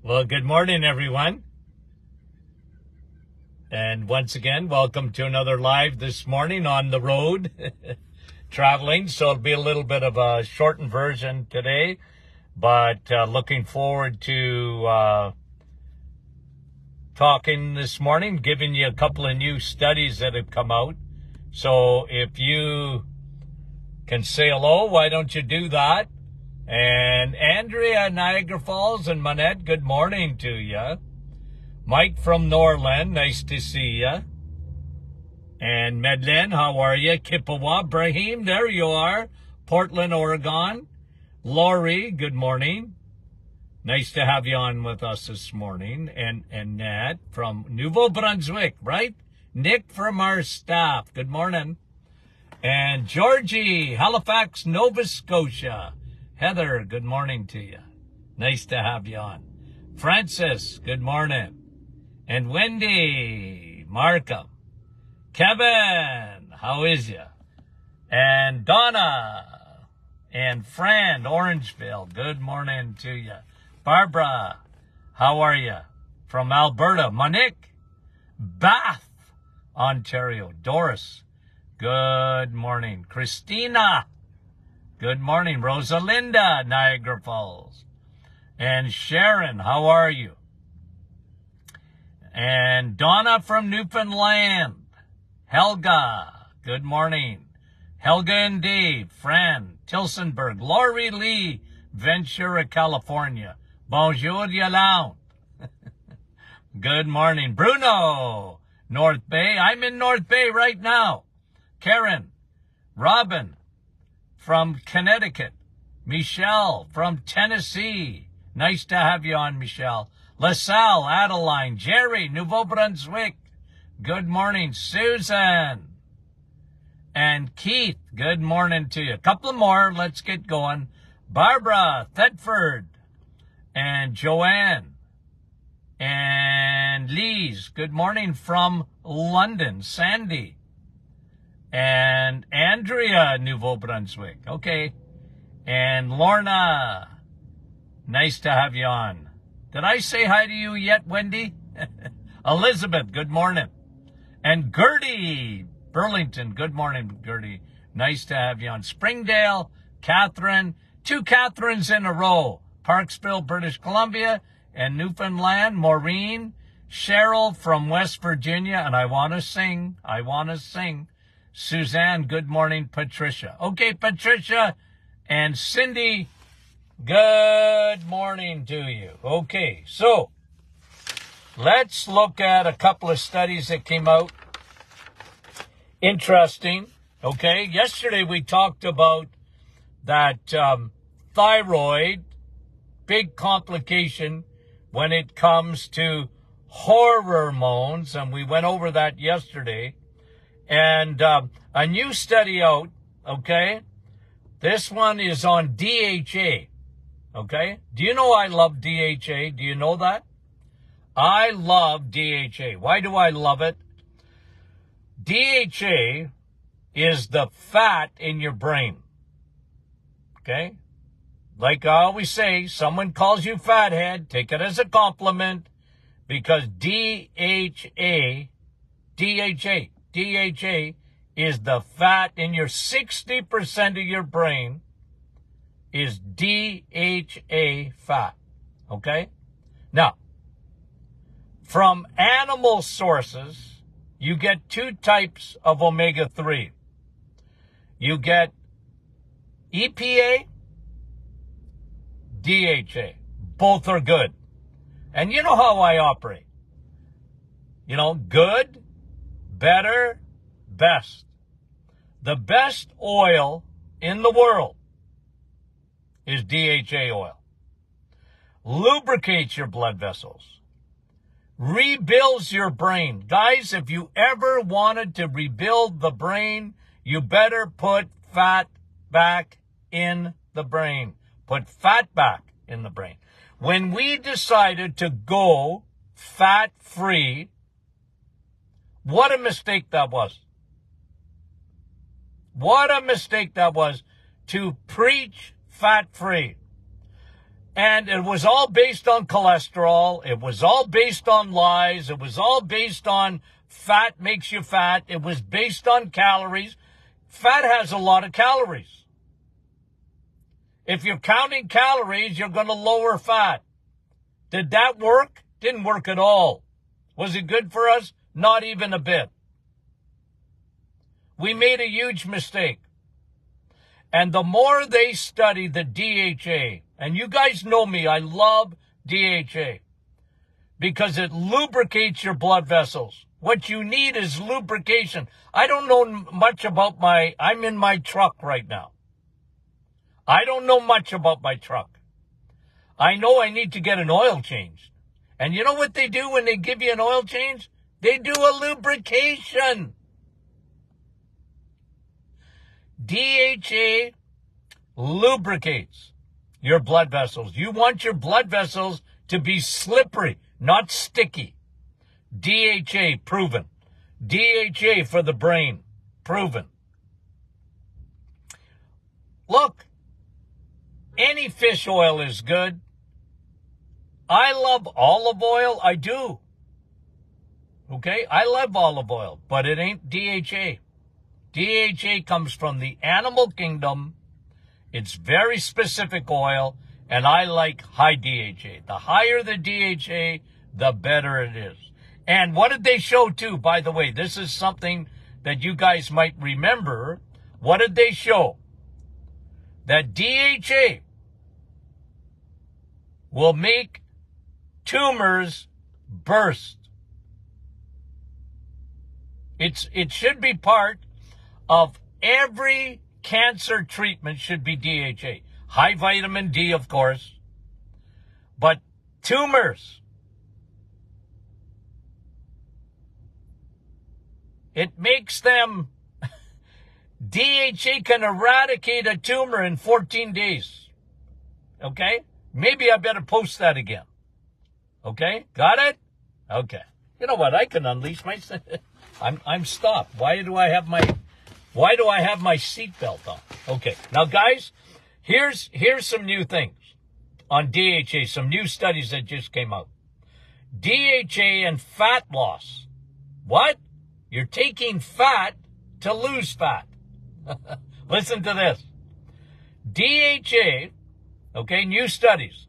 Well, good morning, everyone. And once again, welcome to another live this morning on the road, traveling. So it'll be a little bit of a shortened version today, but looking forward to talking this morning, giving you a couple of new studies that have come out. So if you can say hello, why don't you do that? And Andrea, Niagara Falls, and Manette, good morning to you. Mike from Norland, nice to see you. And Medlin, how are you? Kippawa, Brahim, there you are. Portland, Oregon. Laurie, good morning. Nice to have you on with us this morning. And Nat from Nouveau Brunswick, right? Nick from our staff, good morning. And Georgie, Halifax, Nova Scotia. Heather, good morning to you. Nice to have you on. Francis, good morning. And Wendy, Markham. Kevin, how is you? And Donna and Fran, Orangeville, good morning to you. Barbara, how are you? From Alberta. Monique, Bath, Ontario. Doris, good morning. Christina, good morning. Rosalinda, Niagara Falls. And Sharon, how are you? And Donna from Newfoundland. Helga, good morning. Helga and Dave, Fran, Tilsonburg. Laurie Lee, Ventura, California. Bonjour, Yolande. Good morning. Bruno, North Bay. I'm in North Bay right now. Karen, Robin from Connecticut. Michelle from Tennessee. Nice to have you on, Michelle. LaSalle, Adeline, Jerry, Nouveau Brunswick. Good morning, Susan. And Keith, good morning to you. A couple more, let's get going. Barbara, Thetford. And Joanne. And Lise, good morning from London. Sandy. And Andrea, Nouveau Brunswick. Okay. And Lorna, nice to have you on. Did I say hi to you yet, Wendy? Elizabeth, good morning. And Gertie, Burlington, good morning, Gertie. Nice to have you on. Springdale, Catherine, two Catherines in a row. Parksville, British Columbia, and Newfoundland, Maureen, Cheryl from West Virginia, and I want to sing. Suzanne, good morning, Patricia. Okay, Patricia and Cindy, good morning to you. Okay, so let's look at a couple of studies that came out. Interesting. Okay, yesterday we talked about that thyroid, big complication when it comes to hormones, and we went over that yesterday. And a new study out, okay? This one is on DHA, okay? Do you know I love DHA? Do you know that? I love DHA. Why do I love it? DHA is the fat in your brain, okay? Like I always say, someone calls you fathead, take it as a compliment, because DHA is the fat in your 60% of your brain is DHA fat, okay? Now, from animal sources, you get two types of omega-3. You get EPA, DHA. Both are good. And you know how I operate. You know, good, better, best. The best oil in the world is DHA oil. Lubricates your blood vessels. Rebuilds your brain. Guys, if you ever wanted to rebuild the brain, you better put fat back in the brain. Put fat back in the brain. When we decided to go fat-free, what a mistake that was. What a mistake that was to preach fat-free. And it was all based on cholesterol. It was all based on lies. It was all based on fat makes you fat. It was based on calories. Fat has a lot of calories. If you're counting calories, you're going to lower fat. Did that work? Didn't work at all. Was it good for us? Not even a bit. We made a huge mistake. And the more they study the DHA, and you guys know me, I love DHA because it lubricates your blood vessels. What you need is lubrication. I don't know much about I'm in my truck right now. I don't know much about my truck. I know I need to get an oil changed. And you know what they do when they give you an oil change? They do a lubrication. DHA lubricates your blood vessels. You want your blood vessels to be slippery, not sticky. DHA, proven. DHA for the brain, proven. Look, any fish oil is good. I love olive oil. I do. Okay? I love olive oil, but it ain't DHA. DHA comes from the animal kingdom. It's very specific oil, and I like high DHA. The higher the DHA, the better it is. And what did they show too, by the way? This is something that you guys might remember. What did they show? That DHA will make tumors burst. It should be part of every cancer treatment should be DHA. High vitamin D, of course. But tumors, it makes them, DHA can eradicate a tumor in 14 days. Okay? Maybe I better post that again. Okay? Got it? Okay. You know what? I can unleash my, I'm stopped. Why do I have my seatbelt on? Okay. Now, guys, here's some new things on DHA, some new studies that just came out. DHA and fat loss. What? You're taking fat to lose fat. Listen to this. DHA, okay, new studies,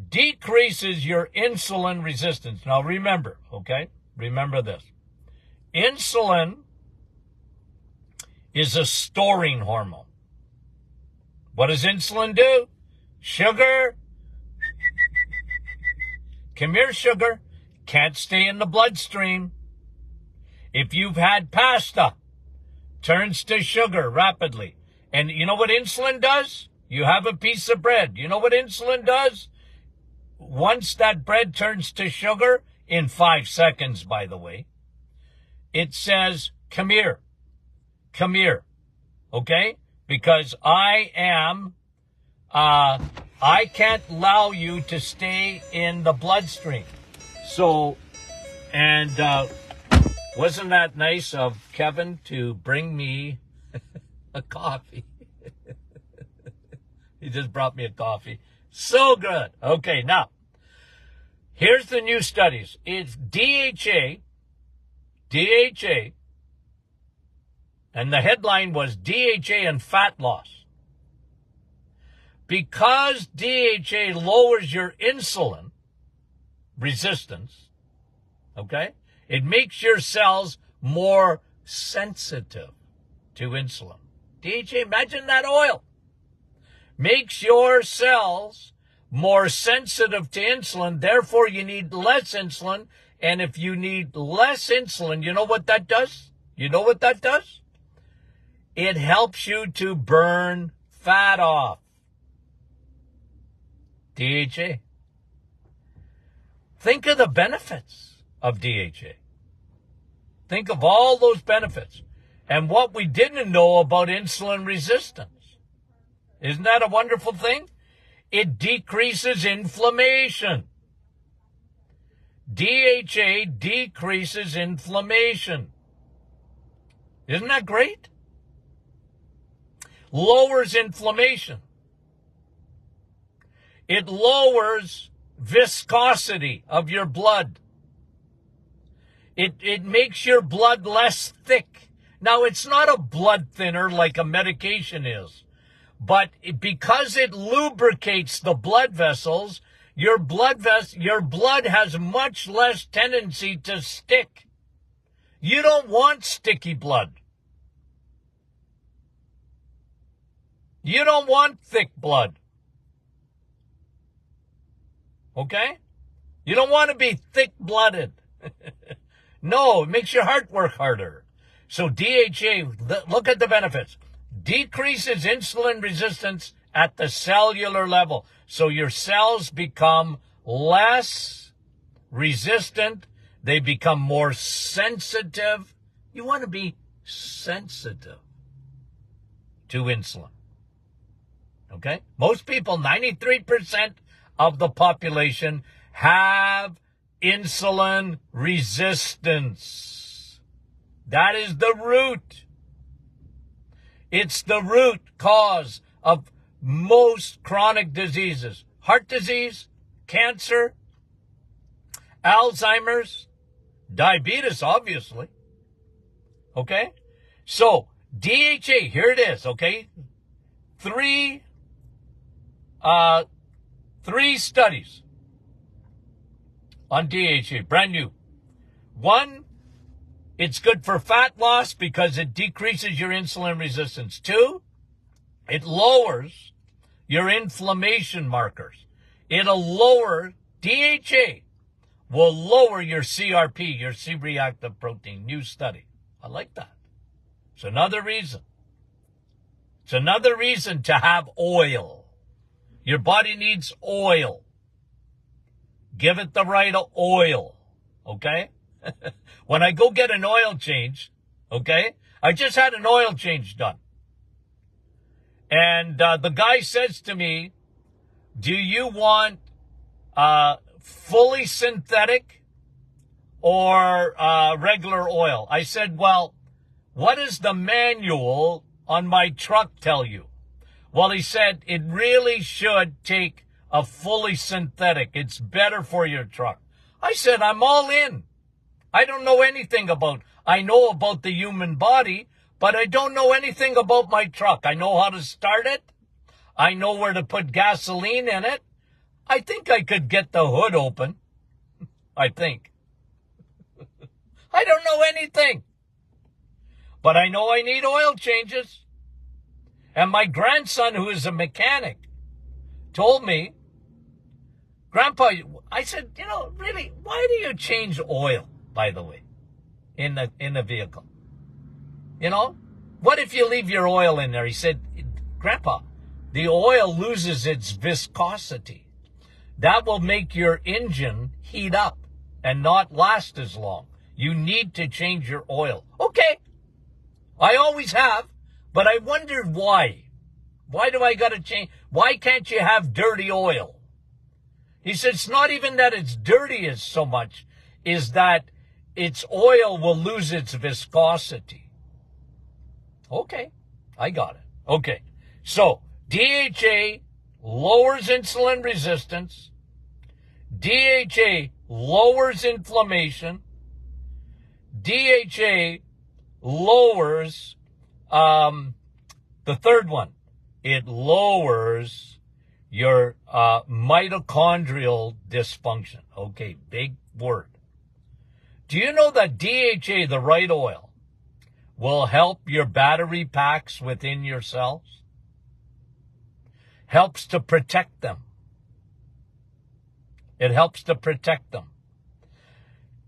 decreases your insulin resistance. Now, remember, okay, remember this. Insulin is a storing hormone. What does insulin do? Sugar. Come here, sugar. Can't stay in the bloodstream. If you've had pasta, turns to sugar rapidly. And you know what insulin does? You have a piece of bread. You know what insulin does? Once that bread turns to sugar, in 5 seconds, by the way, it says, come here. Come here. Okay? Because I can't allow you to stay in the bloodstream. So, and wasn't that nice of Kevin to bring me a coffee? He just brought me a coffee. So good. Okay, now, here's the new studies. It's DHA, and the headline was DHA and fat loss. Because DHA lowers your insulin resistance, okay, it makes your cells more sensitive to insulin. DHA, imagine that oil. Makes your cells more sensitive to insulin, therefore you need less insulin, and if you need less insulin, you know what that does? You know what that does? It helps you to burn fat off. DHA. Think of the benefits of DHA. Think of all those benefits and what we didn't know about insulin resistance. Isn't that a wonderful thing? It decreases inflammation. DHA decreases inflammation. Isn't that great? Lowers inflammation. It lowers viscosity of your blood. It makes your blood less thick. Now, it's not a blood thinner like a medication is, but because it lubricates the blood vessels, your blood has much less tendency to stick. You don't want sticky blood. You don't want thick blood. Okay? You don't want to be thick-blooded. No, it makes your heart work harder. So DHA, look at the benefits. Decreases insulin resistance at the cellular level. So your cells become less resistant. They become more sensitive. You want to be sensitive to insulin. Okay? Most people, 93% of the population, have insulin resistance. That is the root. It's the root cause of most chronic diseases. Heart disease, cancer, Alzheimer's, diabetes, obviously. Okay? So, DHA, here it is, okay? Three studies on DHA, brand new. One, it's good for fat loss because it decreases your insulin resistance. Two, it lowers your inflammation markers. DHA will lower your CRP, your C-reactive protein. New study. I like that. It's another reason. It's another reason to have oil. Your body needs oil. Give it the right oil, okay? When I go get an oil change, okay? I just had an oil change done. And the guy says to me, do you want fully synthetic or regular oil? I said, well, what does the manual on my truck tell you? Well, he said it really should take a fully synthetic. It's better for your truck. I said, I'm all in. I don't know anything I know about the human body, but I don't know anything about my truck. I know how to start it. I know where to put gasoline in it. I think I could get the hood open. I think. I don't know anything. But I know I need oil changes. And my grandson, who is a mechanic, told me, Grandpa, I said, really, why do you change oil, by the way, in the vehicle? What if you leave your oil in there? He said, Grandpa, the oil loses its viscosity. That will make your engine heat up and not last as long. You need to change your oil. Okay. I always have. But I wondered why. Why do I got to change? Why can't you have dirty oil? He said, it's not even that it's dirty as so much, is that its oil will lose its viscosity. Okay, I got it. Okay, so DHA lowers insulin resistance. DHA lowers inflammation. DHA lowers the third one, it lowers your mitochondrial dysfunction. Okay, big word. Do you know that DHA, the right oil, will help your battery packs within your cells? Helps to protect them. It helps to protect them.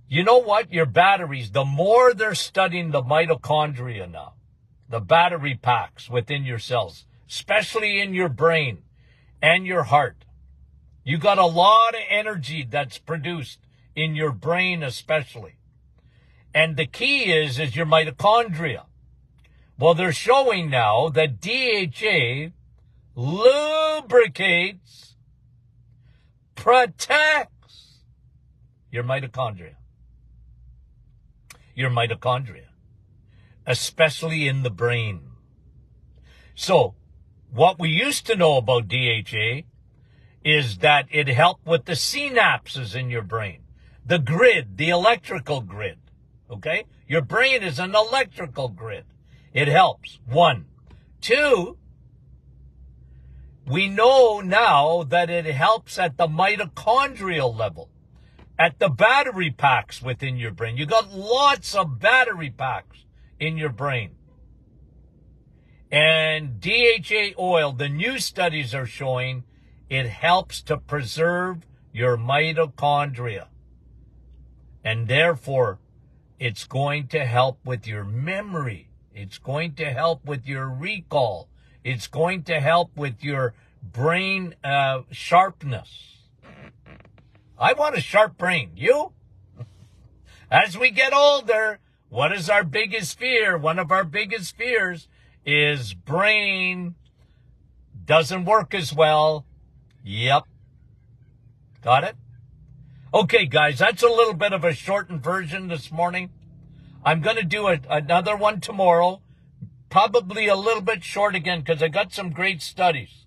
You know what? Your batteries, the more they're studying the mitochondria now, the battery packs within your cells, especially in your brain and your heart. You got a lot of energy that's produced in your brain especially. And the key is your mitochondria. Well, they're showing now that DHA lubricates, protects your mitochondria. Your mitochondria, especially in the brain. So, what we used to know about DHA is that it helped with the synapses in your brain, the grid, the electrical grid. Okay? Your brain is an electrical grid. It helps. 1. 2, we know now that it helps at the mitochondrial level, at the battery packs within your brain. You got lots of battery packs in your brain. And DHA oil, the new studies are showing it helps to preserve your mitochondria. And therefore, it's going to help with your memory. It's going to help with your recall. It's going to help with your brain sharpness. I want a sharp brain. You? As we get older, what is our biggest fear? One of our biggest fears is brain doesn't work as well. Yep. Got it? Okay, guys, that's a little bit of a shortened version this morning. I'm going to do another one tomorrow. Probably a little bit short again because I got some great studies.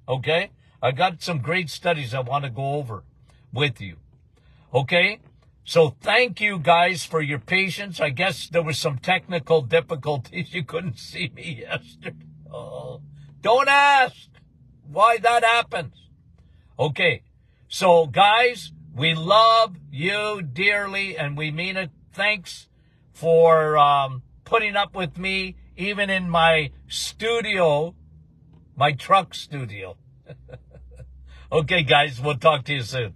Okay? I got some great studies I want to go over with you. Okay? So thank you guys for your patience. I guess there was some technical difficulties. You couldn't see me yesterday. Oh, don't ask why that happens. Okay. So guys, we love you dearly and we mean it. Thanks for putting up with me even in my studio, my truck studio. Okay, guys, we'll talk to you soon.